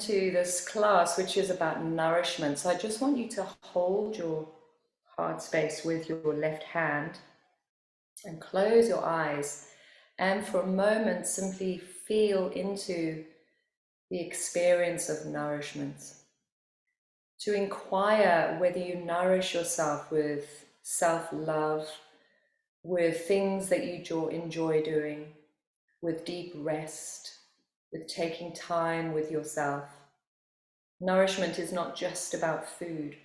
to this class, which is about nourishment. So I just want you to hold your heart space with your left hand and close your eyes. And for a moment, simply feel into the experience of nourishment. To inquire whether you nourish yourself with self-love, with things that you enjoy doing, with deep rest, with taking time with yourself. Nourishment is not just about food.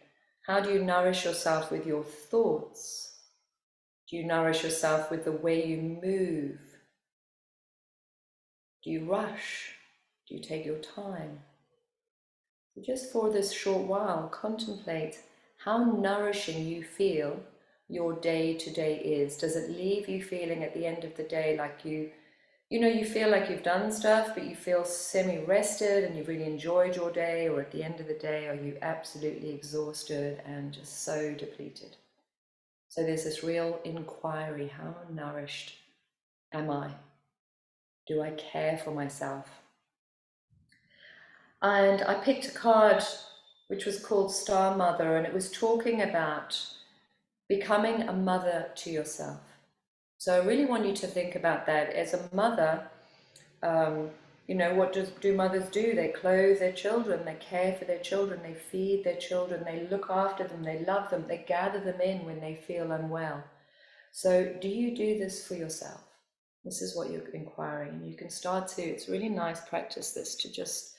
How do you nourish yourself with your thoughts? Do you nourish yourself with the way you move? Do you rush? Do you take your time? So just for this short while, contemplate how nourishing you feel your day to day is. Does it leave you feeling at the end of the day like you feel like you've done stuff, but you feel semi-rested and you've really enjoyed your day? Or at the end of the day, are you absolutely exhausted and just so depleted? So there's this real inquiry: how nourished am I? Do I care for myself? And I picked a card which was called Star Mother, and it was talking about becoming a mother to yourself. So I really want you to think about that. As a mother, what do mothers do? They clothe their children, they care for their children, they feed their children, they look after them, they love them, they gather them in when they feel unwell. So do you do this for yourself? This is what you're inquiring. You can start to, it's really nice practice this, to just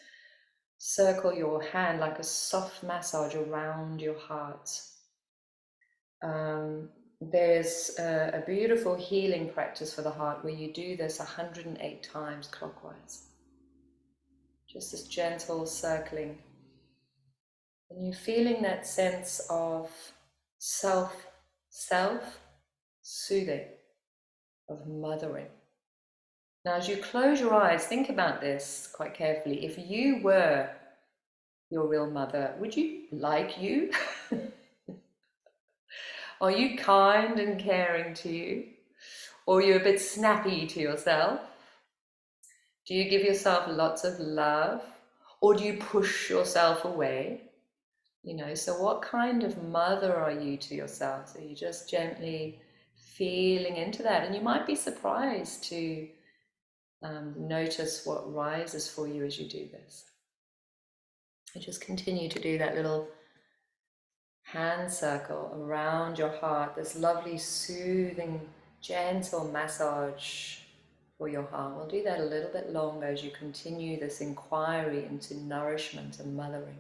circle your hand like a soft massage around your heart. There's a beautiful healing practice for the heart where you do this 108 times clockwise. Just this gentle circling. And you're feeling that sense of self-soothing, of mothering. Now, as you close your eyes, think about this quite carefully. If you were your real mother, would you like you? Are you kind and caring to you? Or are you a bit snappy to yourself? Do you give yourself lots of love? Or do you push yourself away? So what kind of mother are you to yourself? So you just gently feeling into that. And you might be surprised to notice what rises for you as you do this. And just continue to do that little hand circle around your heart, this lovely, soothing, gentle massage for your heart. We'll do that a little bit longer as you continue this inquiry into nourishment and mothering.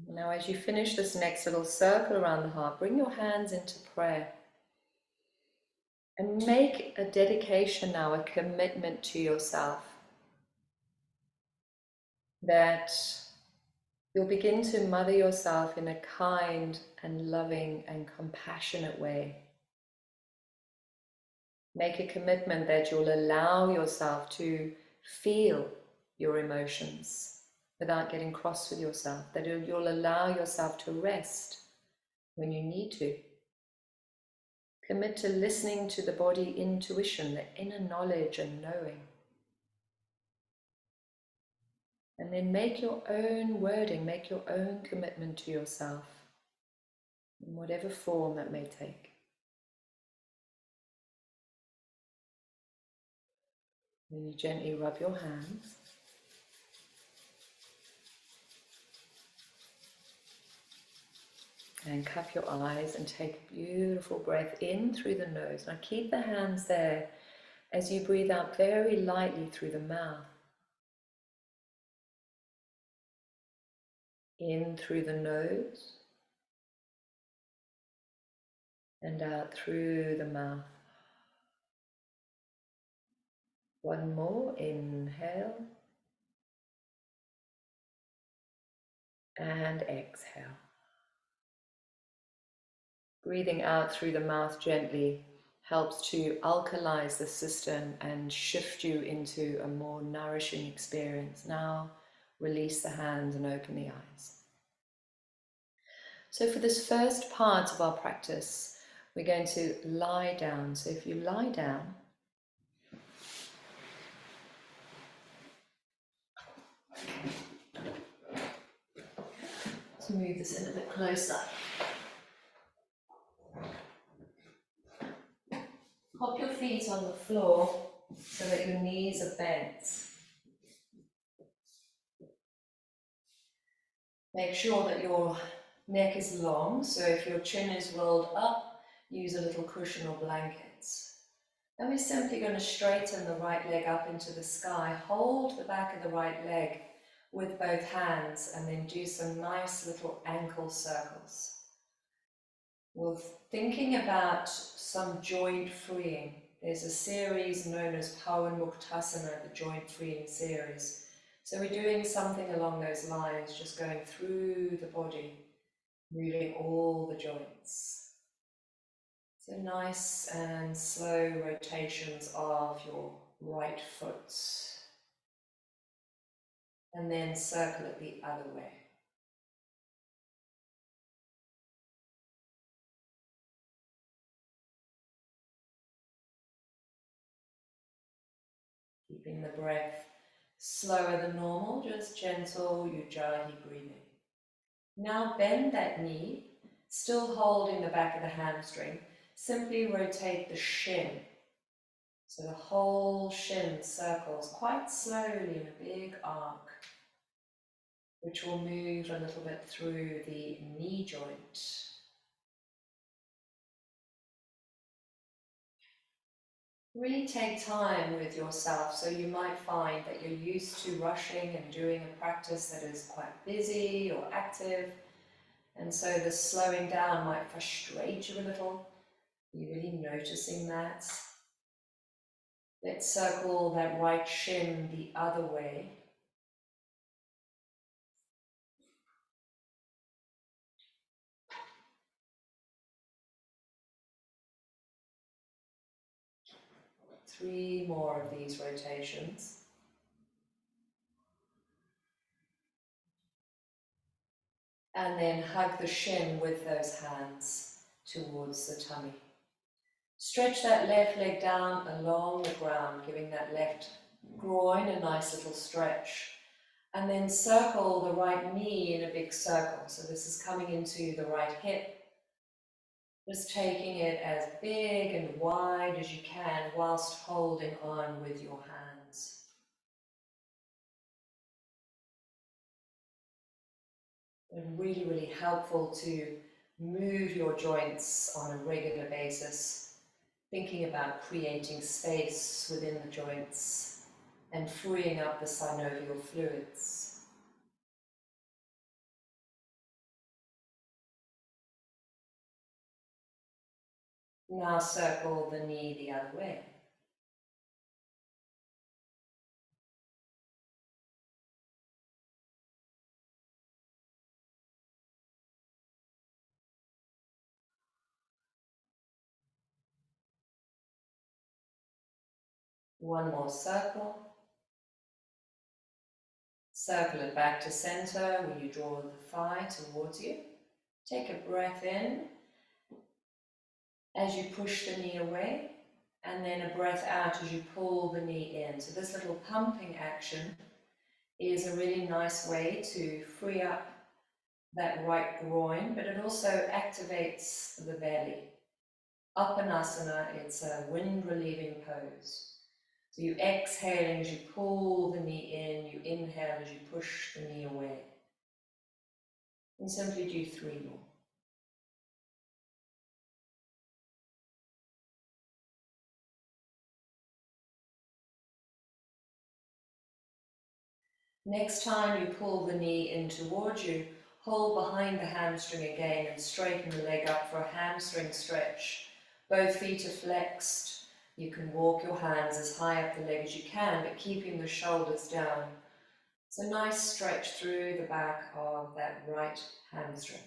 Now, as you finish this next little circle around the heart, bring your hands into prayer. And make a dedication now, a commitment to yourself, that you'll begin to mother yourself in a kind and loving and compassionate way. Make a commitment that you'll allow yourself to feel your emotions without getting cross with yourself, that you'll allow yourself to rest when you need to. Commit to listening to the body intuition, the inner knowledge and knowing. And then make your own wording, make your own commitment to yourself, in whatever form that may take. Then you gently rub your hands. And cup your eyes and take a beautiful breath in through the nose. Now keep the hands there as you breathe out very lightly through the mouth. In through the nose and out through the mouth. One more, inhale and exhale. Breathing out through the mouth gently helps to alkalize the system and shift you into a more nourishing experience. Now release the hands and open the eyes. So for this first part of our practice, we're going to lie down. So if you lie down, let's move this in a bit closer. Hop your feet on the floor so that your knees are bent. Make sure that your neck is long, so if your chin is rolled up, use a little cushion or blanket. Then we're simply going to straighten the right leg up into the sky. Hold the back of the right leg with both hands and then do some nice little ankle circles. We're thinking about some joint freeing. There's a series known as Pawan Muktasana, the joint freeing series. So we're doing something along those lines, just going through the body, moving all the joints. So nice and slow rotations of your right foot. And then circle it the other way. Keeping the breath slower than normal, just gentle Ujjayi breathing. Now bend that knee, still holding the back of the hamstring. Simply rotate the shin. So the whole shin circles quite slowly in a big arc, which will move a little bit through the knee joint. Really take time with yourself. So you might find that you're used to rushing and doing a practice that is quite busy or active. And so the slowing down might frustrate you a little. You're really noticing that. Let's circle that right shin the other way. Three more of these rotations. And then hug the shin with those hands towards the tummy. Stretch that left leg down along the ground, giving that left groin a nice little stretch. And then circle the right knee in a big circle. So this is coming into the right hip. Just taking it as big and wide as you can whilst holding on with your hands. And really, really helpful to move your joints on a regular basis, thinking about creating space within the joints and freeing up the synovial fluids. Now circle the knee the other way. One more circle. Circle it back to center where you draw the thigh towards you. Take a breath in as you push the knee away, and then a breath out as you pull the knee in. So this little pumping action is a really nice way to free up that right groin, but it also activates the belly. Uppanasana, it's a wind relieving pose. So you exhaling as you pull the knee in, you inhale as you push the knee away. And simply do 3 more. Next time you pull the knee in towards you, hold behind the hamstring again and straighten the leg up for a hamstring stretch. Both feet are flexed. You can walk your hands as high up the leg as you can, but keeping the shoulders down. It's a nice stretch through the back of that right hamstring.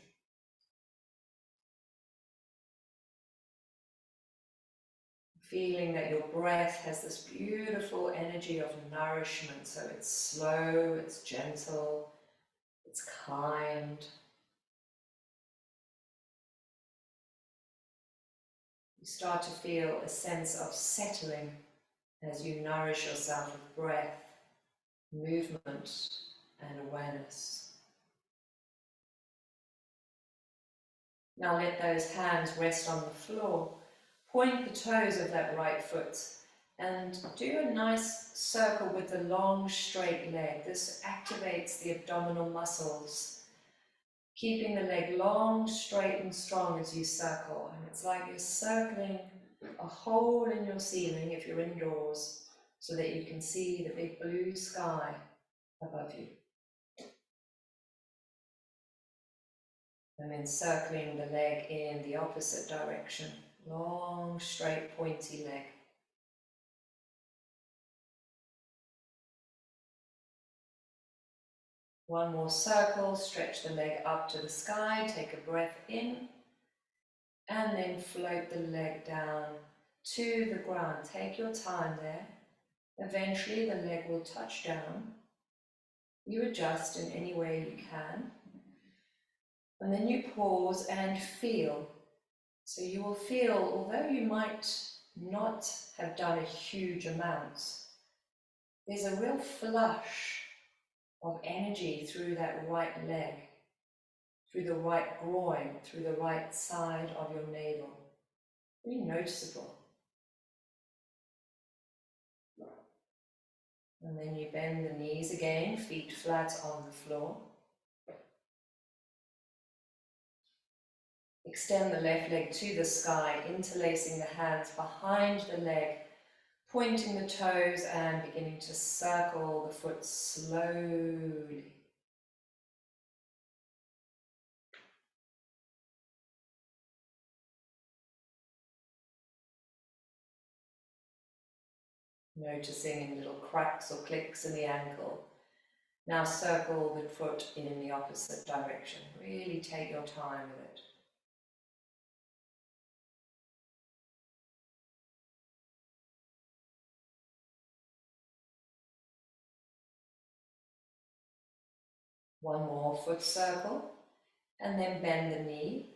Feeling that your breath has this beautiful energy of nourishment. So it's slow, it's gentle, it's kind. start to feel a sense of settling as you nourish yourself with breath, movement, and awareness. Now let those hands rest on the floor. Point the toes of that right foot and do a nice circle with the long, straight leg. This activates the abdominal muscles, keeping the leg long, straight and strong as you circle. And it's like you're circling a hole in your ceiling if you're indoors, so that you can see the big blue sky above you. And then circling the leg in the opposite direction. Long, straight, pointy leg. One more circle, stretch the leg up to the sky, take a breath in, and then float the leg down to the ground. Take your time there. Eventually the leg will touch down. You adjust in any way you can. And then you pause and feel. So you will feel, although you might not have done a huge amount, there's a real flush of energy through that right leg, through the right groin, through the right side of your navel. Really noticeable. And then you bend the knees again, feet flat on the floor. Extend the left leg to the sky, interlacing the hands behind the leg, pointing the toes and beginning to circle the foot slowly. Noticing any little cracks or clicks in the ankle. Now circle the foot in the opposite direction. Really take your time with it. One more foot circle, and then bend the knee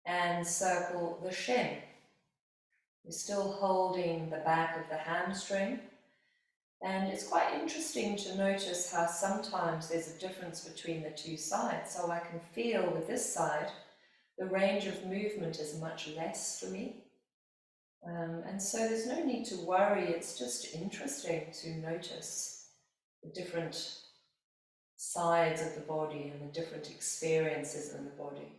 and circle the shin. You're still holding the back of the hamstring, and it's quite interesting to notice how sometimes there's a difference between the two sides. So I can feel with this side, the range of movement is much less for me. And so there's no need to worry, it's just interesting to notice the different sides of the body and the different experiences in the body.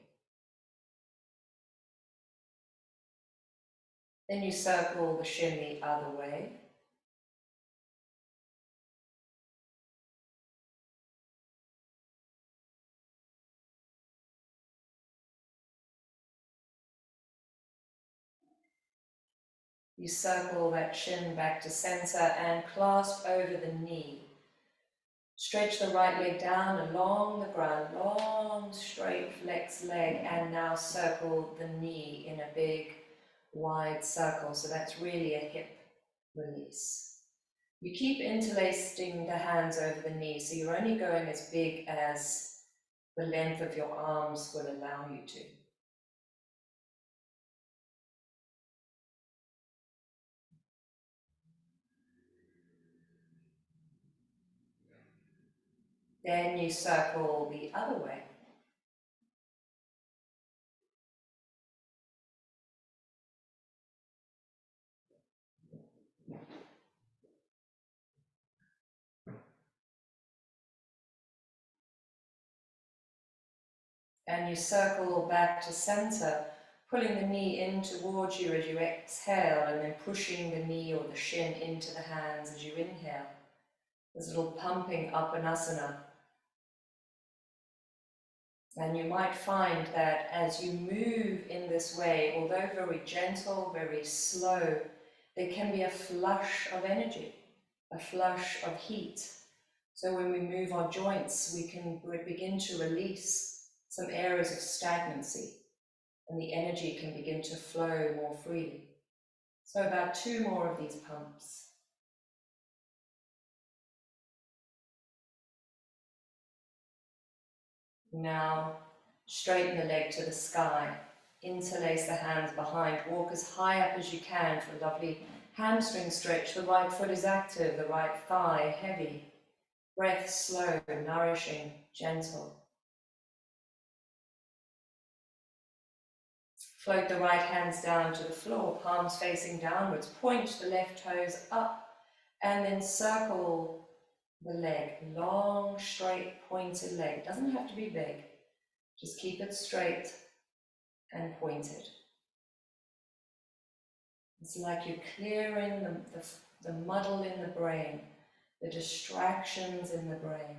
Then you circle the shin the other way. You circle that shin back to center and clasp over the knee. Stretch the right leg down along the ground, long, straight, flexed leg, and now circle the knee in a big, wide circle. So that's really a hip release. You keep interlacing the hands over the knee, so you're only going as big as the length of your arms will allow you to. Then you circle the other way. And you circle back to center, pulling the knee in towards you as you exhale, and then pushing the knee or the shin into the hands as you inhale. This little pumping Apanasana. And you might find that as you move in this way, although very gentle, very slow, there can be a flush of energy, a flush of heat. So when we move our joints, we can begin to release some areas of stagnancy, and the energy can begin to flow more freely. So about 2 more of these pumps. Now straighten the leg to the sky. interlace the hands behind, walk as high up as you can for a lovely hamstring stretch. The right foot is active, the right thigh heavy. Breath slow, nourishing, gentle. Float the right hands down to the floor, palms facing downwards. Point the left toes up and then circle the leg. Long, straight, pointed leg. It doesn't have to be big. Just keep it straight and pointed. It's like you're clearing the muddle in the brain, the distractions in the brain,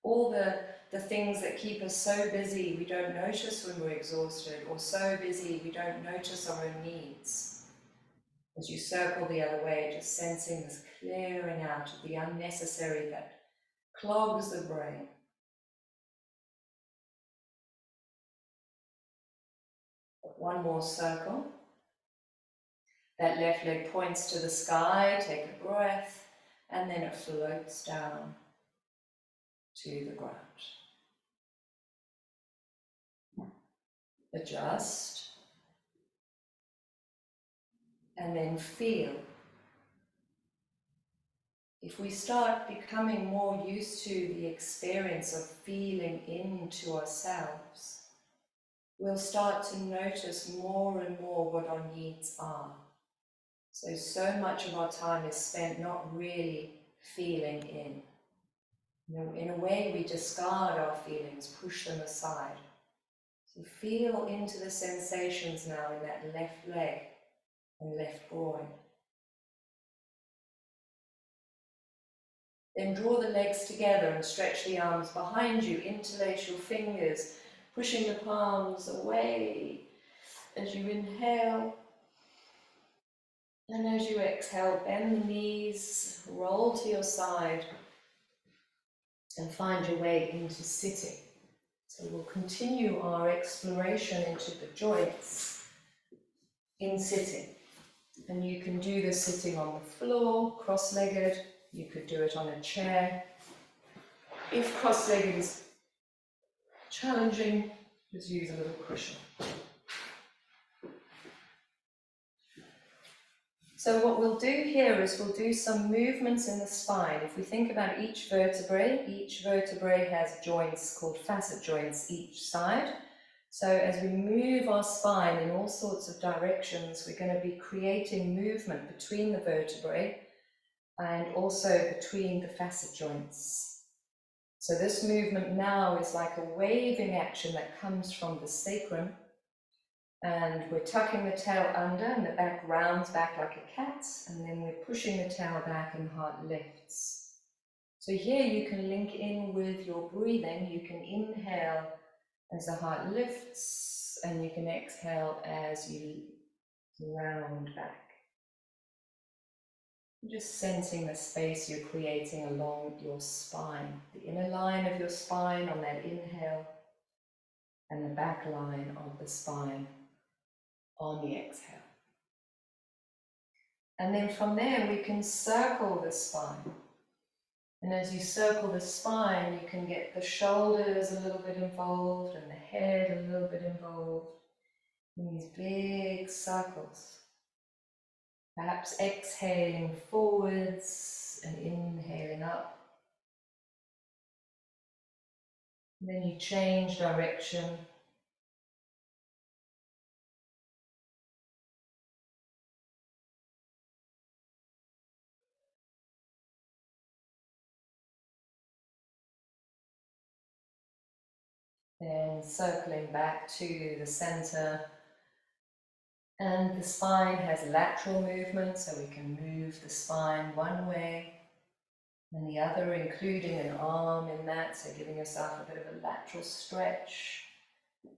all the things that keep us so busy we don't notice when we're exhausted, or so busy we don't notice our own needs. As you circle the other way, just sensing this clearing out of the unnecessary that clogs the brain. One more circle. That left leg points to the sky, take a breath, and then it floats down to the ground. Adjust, and then feel. If we start becoming more used to the experience of feeling into ourselves, we'll start to notice more and more what our needs are. So much of our time is spent not really feeling in. In a way, we discard our feelings, push them aside. So feel into the sensations now in that left leg and left groin. Then draw the legs together and stretch the arms behind you, interlace your fingers, pushing the palms away as you inhale. And as you exhale, bend the knees, roll to your side, and find your way into sitting. So we'll continue our exploration into the joints in sitting. And you can do this sitting on the floor, cross-legged. You could do it on a chair. If cross-legged is challenging, just use a little cushion. So what we'll do here is we'll do some movements in the spine. If we think about each vertebrae has joints called facet joints each side. So as we move our spine in all sorts of directions, we're going to be creating movement between the vertebrae and also between the facet joints. So this movement now is like a waving action that comes from the sacrum. And we're tucking the tail under and the back rounds back like a cat, and then we're pushing the tail back and the heart lifts. So here you can link in with your breathing. You can inhale as the heart lifts, and you can exhale as you round back. Just sensing the space you're creating along your spine, the inner line of your spine on that inhale, and the back line of the spine on the exhale. And then from there we can circle the spine. And as you circle the spine, you can get the shoulders a little bit involved and the head a little bit involved in these big circles. Perhaps exhaling forwards and inhaling up. And then you change direction. Then circling back to the center. And the spine has lateral movement, so we can move the spine one way and the other, including an arm in that, so giving yourself a bit of a lateral stretch.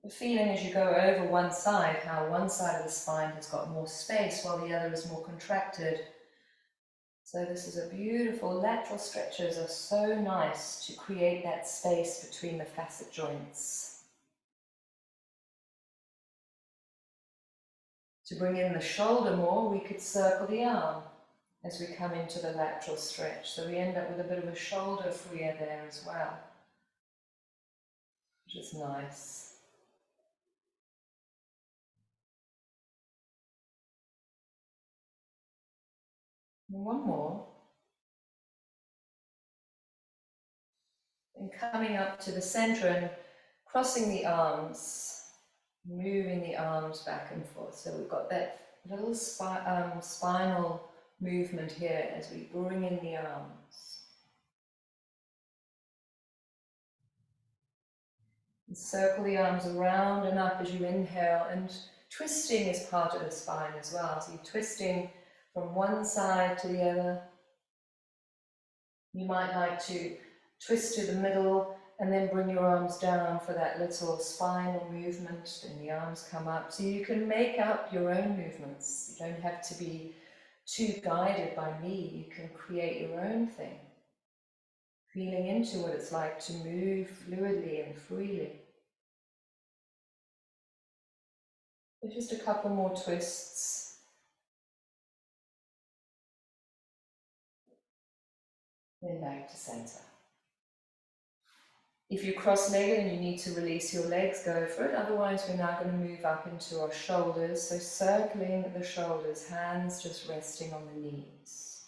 The feeling as you go over one side, how one side of the spine has got more space while the other is more contracted. So this is a beautiful, lateral stretches are so nice to create that space between the facet joints. To bring in the shoulder more, we could circle the arm as we come into the lateral stretch. So we end up with a bit of a shoulder freer there as well, which is nice. And one more. And coming up to the center and crossing the arms, moving the arms back and forth. So we've got that little spinal movement here as we bring in the arms. And circle the arms around and up as you inhale, and twisting is part of the spine as well. So you're twisting from one side to the other. You might like to twist to the middle and then bring your arms down for that little spinal movement. Then the arms come up. So you can make up your own movements. You don't have to be too guided by me. You can create your own thing. Feeling into what it's like to move fluidly and freely. So just a couple more twists. Then back to center. If you're cross-legged and you need to release your legs, go for it. Otherwise, we're now going to move up into our shoulders. So circling the shoulders, hands just resting on the knees.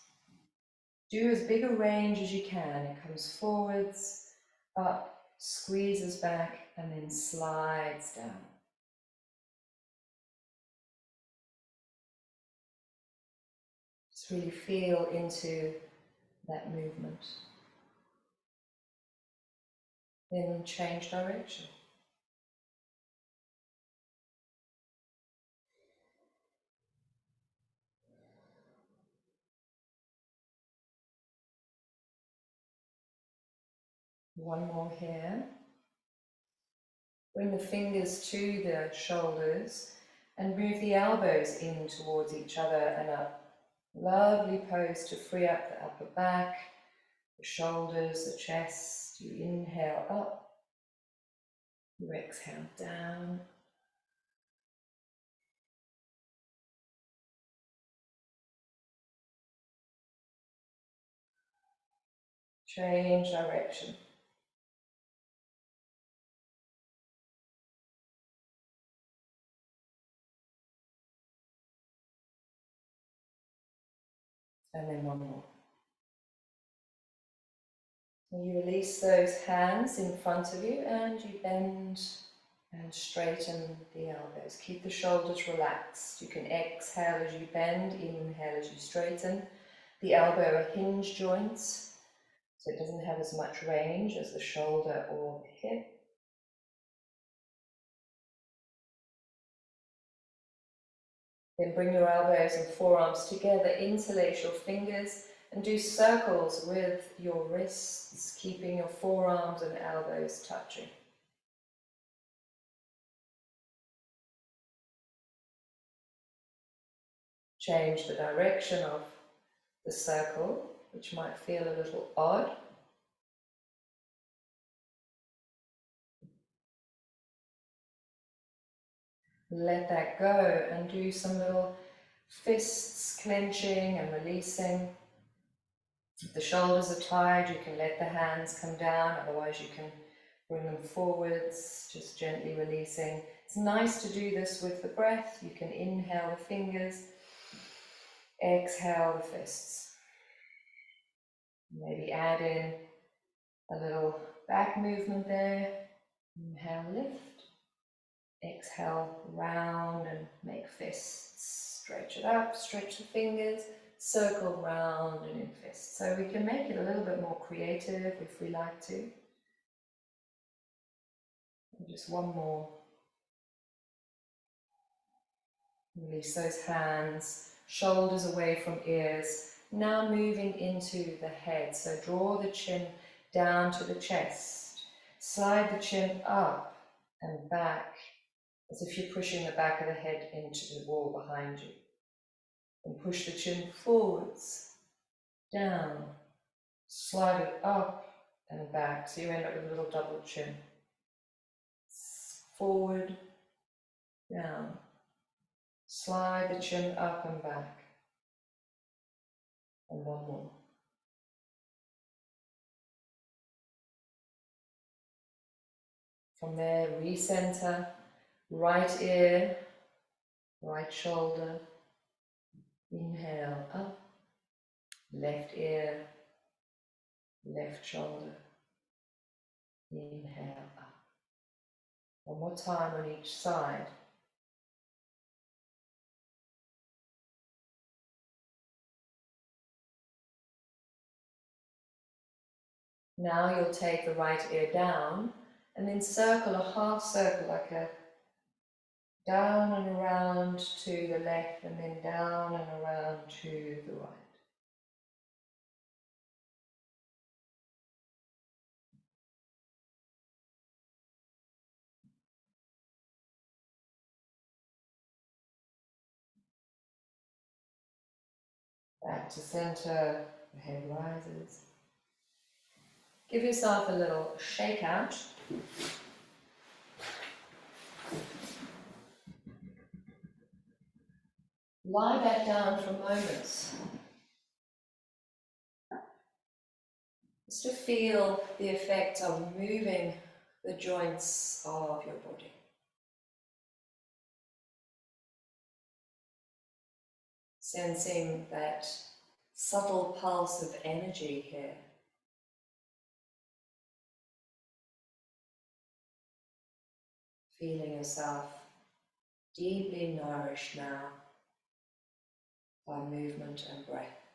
Do as big a range as you can. It comes forwards, up, squeezes back, and then slides down. Just really feel into that movement. Then change direction. One more here. Bring the fingers to the shoulders and move the elbows in towards each other and up. Lovely pose to free up the upper back, the shoulders, the chest. You inhale up, you exhale down. Change direction. And then one more. So you release those hands in front of you and you bend and straighten the elbows. Keep the shoulders relaxed. You can exhale as you bend, inhale as you straighten. The elbow are hinge joints, so it doesn't have as much range as the shoulder or the hip. Then bring your elbows and forearms together, interlace your fingers and do circles with your wrists, keeping your forearms and elbows touching. Change the direction of the circle, which might feel a little odd. Let that go and do some little fists clenching and releasing. If the shoulders are tired, you can let the hands come down, otherwise you can bring them forwards, just gently releasing. It's nice to do this with the breath. You can inhale the fingers, exhale the fists. Maybe add in a little back movement there. Inhale, lift. Exhale, round and make fists. Stretch it up, stretch the fingers, circle round and in fists. So we can make it a little bit more creative if we like to. And just one more. Release those hands, shoulders away from ears. Now moving into the head. So draw the chin down to the chest. Slide the chin up and back, as if you're pushing the back of the head into the wall behind you. And push the chin forwards, down, slide it up and back, so you end up with a little double chin. Forward, down, slide the chin up and back. And one more. From there, recenter, right ear, right shoulder. Inhale up, left ear, left shoulder. Inhale up. One more time on each side. Now you'll take the right ear down and then circle a half circle, like a down and around to the left and then down and around to the right. Back to center, the head rises. Give yourself a little shake out. Lie back down for moments. Just to feel the effect of moving the joints of your body. Sensing that subtle pulse of energy here. Feeling yourself deeply nourished now by movement and breath.